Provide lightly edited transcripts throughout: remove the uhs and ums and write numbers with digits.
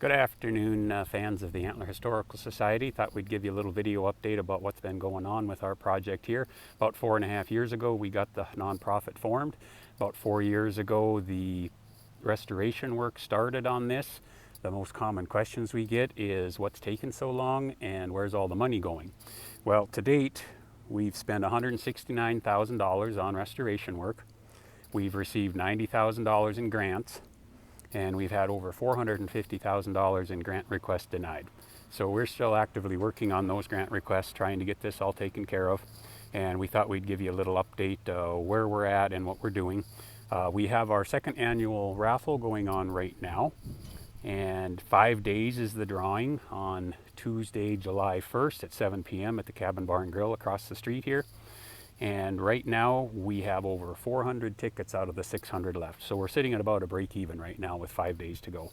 Good afternoon, fans of the Antler Historical Society. Thought we'd give you a little video update about what's been going on with our project here. About 4.5 years ago, we got the nonprofit formed. About 4 years ago, the restoration work started on this. The most common questions we get is what's taken so long and where's all the money going? Well, to date, we've spent $169,000 on restoration work. We've received $90,000 in grants, and we've had over $450,000 in grant requests denied. So we're still actively working on those grant requests, trying to get this all taken care of. And we thought we'd give you a little update where we're at and what we're doing. We have our second annual raffle going on right now. And 5 days is the drawing on Tuesday, July 1st at 7 p.m. at the Cabin Bar and Grill across the street here. And right now we have over 400 tickets out of the 600 left. So we're sitting at about a break even right now with 5 days to go.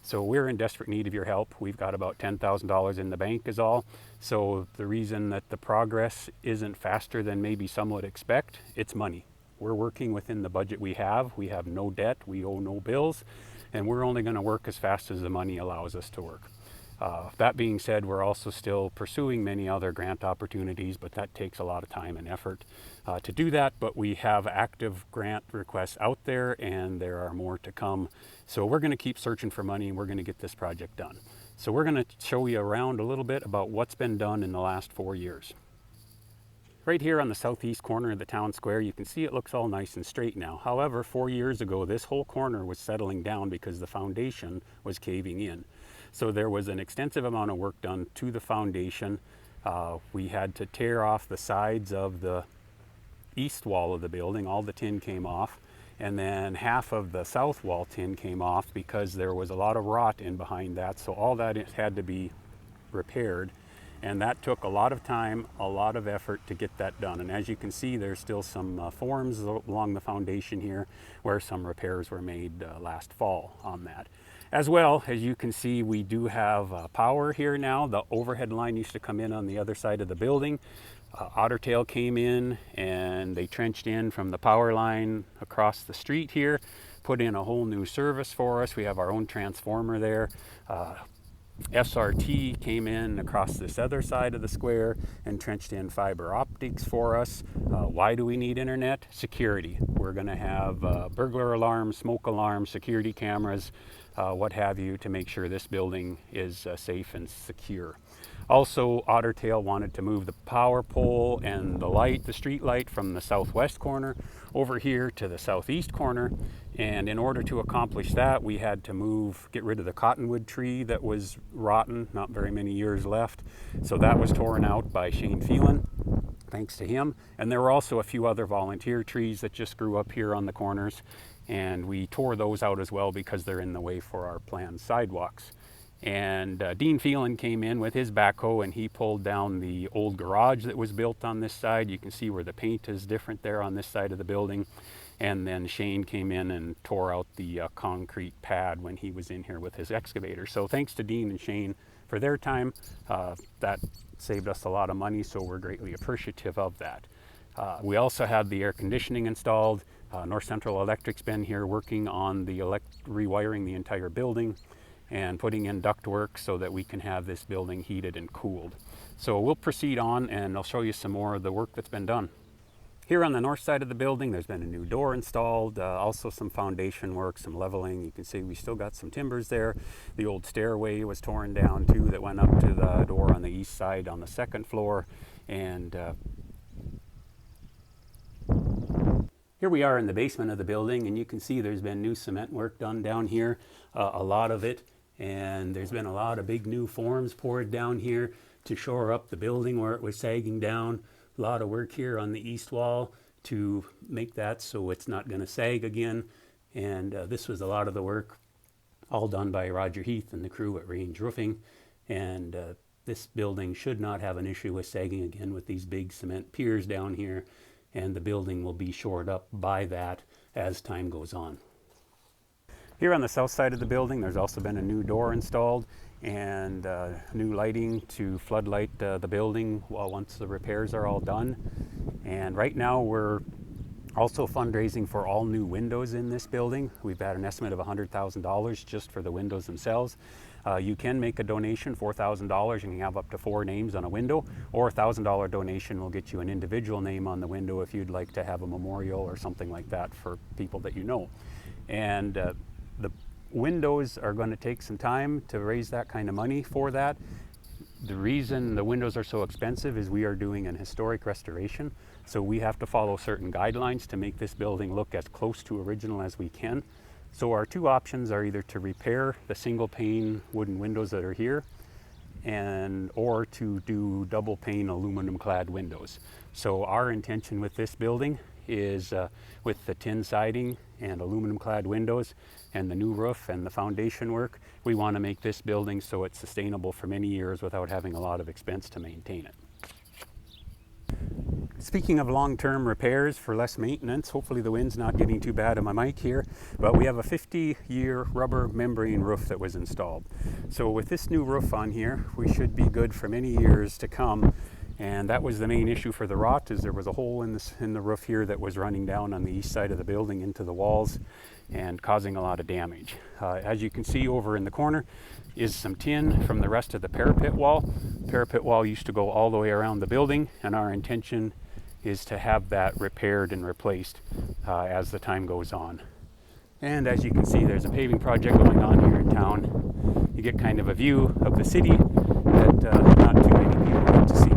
So we're in desperate need of your help. We've got about $10,000 in the bank is all. So the reason that the progress isn't faster than maybe some would expect, it's money. We're working within the budget we have. We have no debt, we owe no bills, and we're only going to work as fast as the money allows us to work. That being said, we're also still pursuing many other grant opportunities, but that takes a lot of time and effort to do that. But we have active grant requests out there, and there are more to come. So we're going to keep searching for money, and we're going to get this project done. So we're going to show you around a little bit about what's been done in the last 4 years. Right here on the southeast corner of the town square, you can see it looks all nice and straight now. However, 4 years ago, this whole corner was settling down because the foundation was caving in. So there was an extensive amount of work done to the foundation. We had to tear off the sides of the east wall of the building. All the tin came off. And then half of the south wall tin came off because there was a lot of rot in behind that. So all that had to be repaired. And that took a lot of time, a lot of effort to get that done. And as you can see, there's still some forms along the foundation here where some repairs were made last fall on that. As well, as you can see, we do have power here now. The overhead line used to come in on the other side of the building. Otter Tail came in and they trenched in from the power line across the street here, put in a whole new service for us. We have our own transformer there. SRT came in across this other side of the square and trenched in fiber optics for us. Why do we need internet? Security. We're going to have burglar alarms, smoke alarms, security cameras, what have you, to make sure this building is safe and secure. Also, Otter Tail wanted to move the power pole and the light, the street light, from the southwest corner over here to the southeast corner. And in order to accomplish that, we had to get rid of the cottonwood tree that was rotten, not very many years left. So that was torn out by Shane Phelan, thanks to him. And there were also a few other volunteer trees that just grew up here on the corners. And we tore those out as well because they're in the way for our planned sidewalks. And Dean Phelan came in with his backhoe and he pulled down the old garage that was built on this side. You can see where the paint is different there on this side of the building. And then Shane came in and tore out the concrete pad when he was in here with his excavator. So thanks to Dean and Shane for their time. That saved us a lot of money, so we're greatly appreciative of that. We also had the air conditioning installed. North Central Electric's been here working on the rewiring the entire building and putting in ductwork so that we can have this building heated and cooled. So we'll proceed on and I'll show you some more of the work that's been done. Here on the north side of the building, there's been a new door installed, also some foundation work, some leveling. You can see we still got some timbers there. The old stairway was torn down too that went up to the door on the east side on the second floor. And here we are in the basement of the building, and you can see there's been new cement work done down here, a lot of it. And there's been a lot of big new forms poured down here to shore up the building where it was sagging down. A lot of work here on the east wall to make that so it's not going to sag again. And this was a lot of the work all done by Roger Heath and the crew at Range Roofing. And this building should not have an issue with sagging again with these big cement piers down here. And the building will be shored up by that as time goes on. Here on the south side of the building, there's also been a new door installed and new lighting to floodlight the building once the repairs are all done. And right now we're Also fundraising for all new windows in this building. We've had an estimate of $100,000 just for the windows themselves. You can make a donation, $4,000, and you can have up to 4 names on a window, or a $1,000 donation will get you an individual name on the window if you'd like to have a memorial or something like that for people that you know. And the windows are going to take some time to raise that kind of money for that. The reason the windows are so expensive is we are doing an historic restoration, so we have to follow certain guidelines to make this building look as close to original as we can. So our 2 options are either to repair the single pane wooden windows that are here, or to do double pane aluminum clad windows. So our intention with this building is with the tin siding and aluminum clad windows and the new roof and the foundation work, we want to make this building so it's sustainable for many years without having a lot of expense to maintain it. Speaking of long-term repairs for less maintenance, hopefully the wind's not getting too bad on my mic here, but we have a 50-year rubber membrane roof that was installed. So with this new roof on here, we should be good for many years to come. And that was the main issue for the rot, is there was a hole in the roof here that was running down on the east side of the building into the walls and causing a lot of damage. As you can see over in the corner is some tin from the rest of the parapet wall. The parapet wall used to go all the way around the building, and our intention is to have that repaired and replaced as the time goes on. And as you can see, there's a paving project going on here in town. You get kind of a view of the city that not too many people get to see.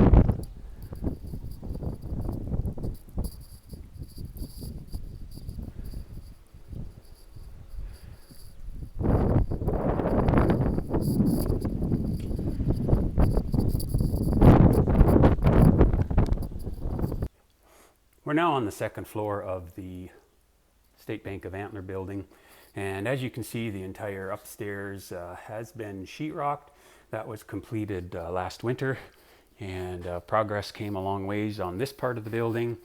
We're now on the 2nd floor of the State Bank of Antler building, and as you can see, the entire upstairs has been sheetrocked. That was completed last winter, and progress came a long ways on this part of the building.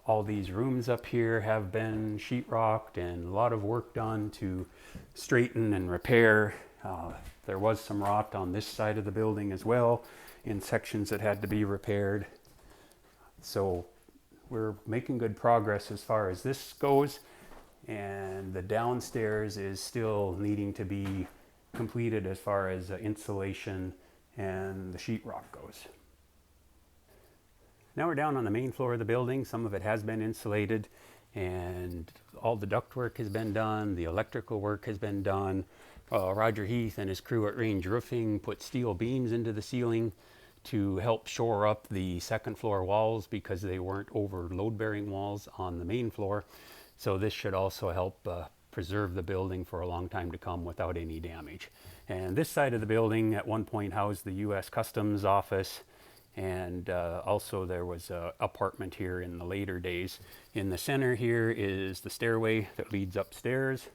All these rooms up here have been sheetrocked and a lot of work done to straighten and repair. There was some rot on this side of the building as well in sections that had to be repaired. So we're making good progress as far as this goes, and the downstairs is still needing to be completed as far as insulation and the sheetrock goes. Now we're down on the main floor of the building. Some of it has been insulated and all the duct work has been done, the electrical work has been done. Roger Heath and his crew at Range Roofing put steel beams into the ceiling to help shore up the 2nd floor walls because they weren't over load-bearing walls on the main floor. So this should also help preserve the building for a long time to come without any damage. And this side of the building at one point housed the U.S. Customs office, and also there was an apartment here in the later days. In the center here is the stairway that leads upstairs,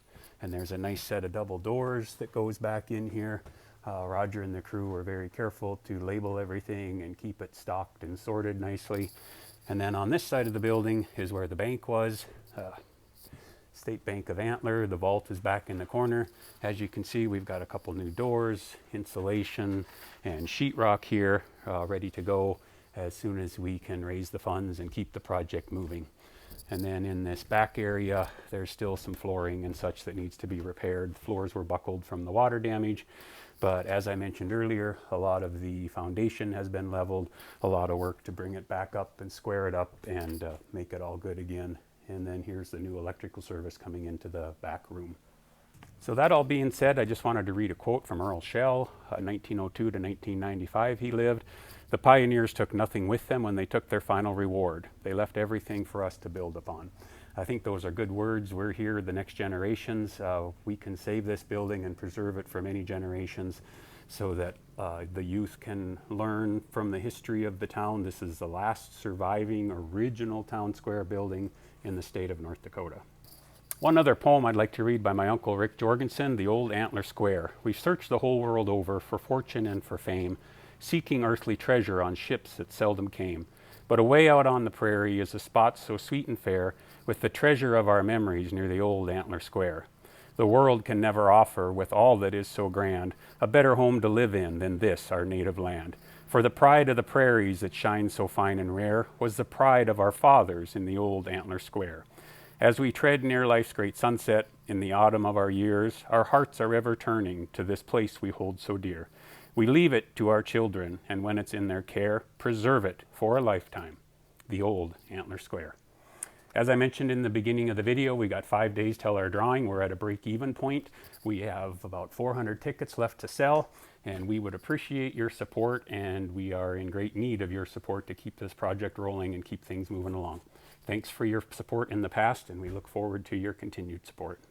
and there's a nice set of double doors that goes back in here. Roger and the crew were very careful to label everything and keep it stocked and sorted nicely. And then on this side of the building is where the bank was, State Bank of Antler. The vault is back in the corner. As you can see, we've got a couple new doors, insulation, and sheetrock here ready to go as soon as we can raise the funds and keep the project moving. And then in this back area, there's still some flooring and such that needs to be repaired. The floors were buckled from the water damage. But as I mentioned earlier, a lot of the foundation has been leveled, a lot of work to bring it back up and square it up and make it all good again. And then here's the new electrical service coming into the back room. So that all being said, I just wanted to read a quote from Earl Shell, 1902 to 1995 he lived. "The pioneers took nothing with them when they took their final reward. They left everything for us to build upon." I think those are good words. We're here, the next generations. We can save this building and preserve it for many generations so that the youth can learn from the history of the town. This is the last surviving original town square building in the state of North Dakota. One other poem I'd like to read by my uncle Rick Jorgensen, "The Old Antler Square." "We've searched the whole world over for fortune and for fame, seeking earthly treasure on ships that seldom came. But away out on the prairie is a spot so sweet and fair, with the treasure of our memories near the old Antler Square. The world can never offer, with all that is so grand, a better home to live in than this, our native land. For the pride of the prairies that shines so fine and rare was the pride of our fathers in the old Antler Square. As we tread near life's great sunset in the autumn of our years, our hearts are ever turning to this place we hold so dear. We leave it to our children, and when it's in their care, preserve it for a lifetime, the old Antler Square. As I mentioned in the beginning of the video, we got 5 days till our drawing. We're at a break-even point. We have about 400 tickets left to sell, and we would appreciate your support, and we are in great need of your support to keep this project rolling and keep things moving along. Thanks for your support in the past, and we look forward to your continued support.